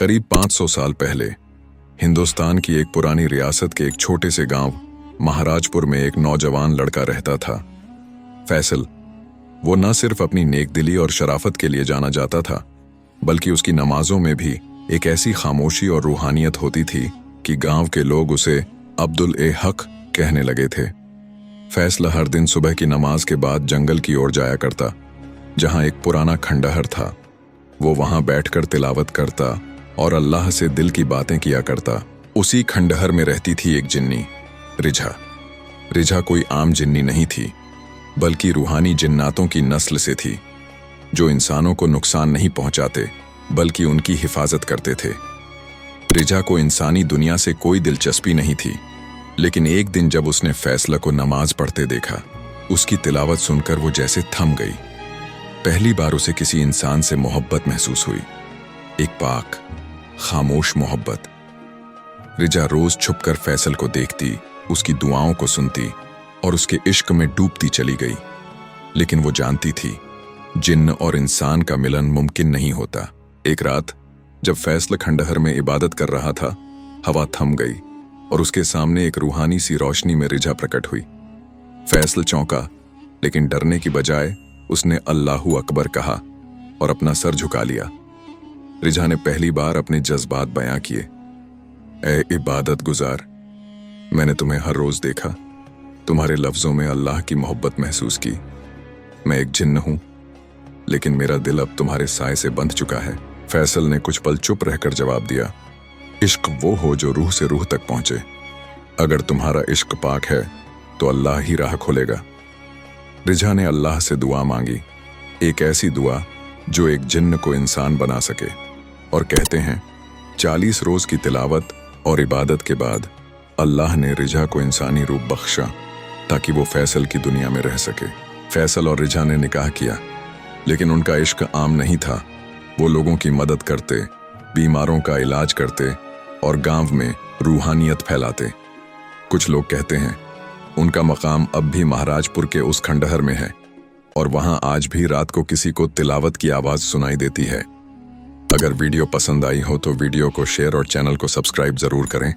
करीब 500 साल पहले हिंदुस्तान की एक पुरानी रियासत के एक छोटे से गांव महाराजपुर में एक नौजवान लड़का रहता था, फैसल। वो न सिर्फ अपनी नेकदिली और शराफत के लिए जाना जाता था, बल्कि उसकी नमाजों में भी एक ऐसी खामोशी और रूहानियत होती थी कि गांव के लोग उसे अब्दुल ए हक कहने लगे थे। फैसल हर दिन सुबह की नमाज के बाद जंगल की ओर जाया करता, जहां एक पुराना खंडहर था। वो वहां बैठकर तिलावत करता और अल्लाह से दिल की बातें किया करता। उसी खंडहर में रहती थी एक जिन्नी, रिझा। रिझा कोई आम जिन्नी नहीं थी, बल्कि रूहानी जिन्नातों की नस्ल से थी, जो इंसानों को नुकसान नहीं पहुंचाते बल्कि उनकी हिफाजत करते थे। रिझा को इंसानी दुनिया से कोई दिलचस्पी नहीं थी, लेकिन एक दिन जब उसने फैसला को नमाज पढ़ते देखा, उसकी तिलावत सुनकर वो जैसे थम गई। पहली बार उसे किसी इंसान से मोहब्बत महसूस हुई, एक पाक खामोश मोहब्बत। रिझा रोज छुपकर फैसल को देखती, उसकी दुआओं को सुनती और उसके इश्क में डूबती चली गई। लेकिन वो जानती थी, जिन्न और इंसान का मिलन मुमकिन नहीं होता। एक रात जब फैसल खंडहर में इबादत कर रहा था, हवा थम गई और उसके सामने एक रूहानी सी रोशनी में रिझा प्रकट हुई। फैसल चौंका, लेकिन डरने की बजाय उसने अल्लाहू अकबर कहा और अपना सर झुका लिया। रिझा ने पहली बार अपने जज्बात बयां किए। ए इबादत गुजार, मैंने तुम्हें हर रोज देखा, तुम्हारे लफ्जों में अल्लाह की मोहब्बत महसूस की। मैं एक जिन्न हूं, लेकिन मेरा दिल अब तुम्हारे साए से बंध चुका है। फैसल ने कुछ पल चुप रहकर जवाब दिया, इश्क वो हो जो रूह से रूह तक पहुंचे। अगर तुम्हारा इश्क पाक है तो अल्लाह ही राह खोलेगा। रिझा ने अल्लाह से दुआ मांगी, एक ऐसी दुआ जो एक जिन्न को इंसान बना सके। और कहते हैं 40 रोज की तिलावत और इबादत के बाद अल्लाह ने रिझा को इंसानी रूप बख्शा, ताकि वो फैसल की दुनिया में रह सके। फैसल और रिझा ने निकाह किया, लेकिन उनका इश्क आम नहीं था। वो लोगों की मदद करते, बीमारों का इलाज करते और गांव में रूहानियत फैलाते। कुछ लोग कहते हैं उनका मकाम अब भी महाराजपुर के उस खंडहर में है और वहां आज भी रात को किसी को तिलावत की आवाज सुनाई देती है। अगर वीडियो पसंद आई हो तो वीडियो को शेयर और चैनल को सब्सक्राइब जरूर करें।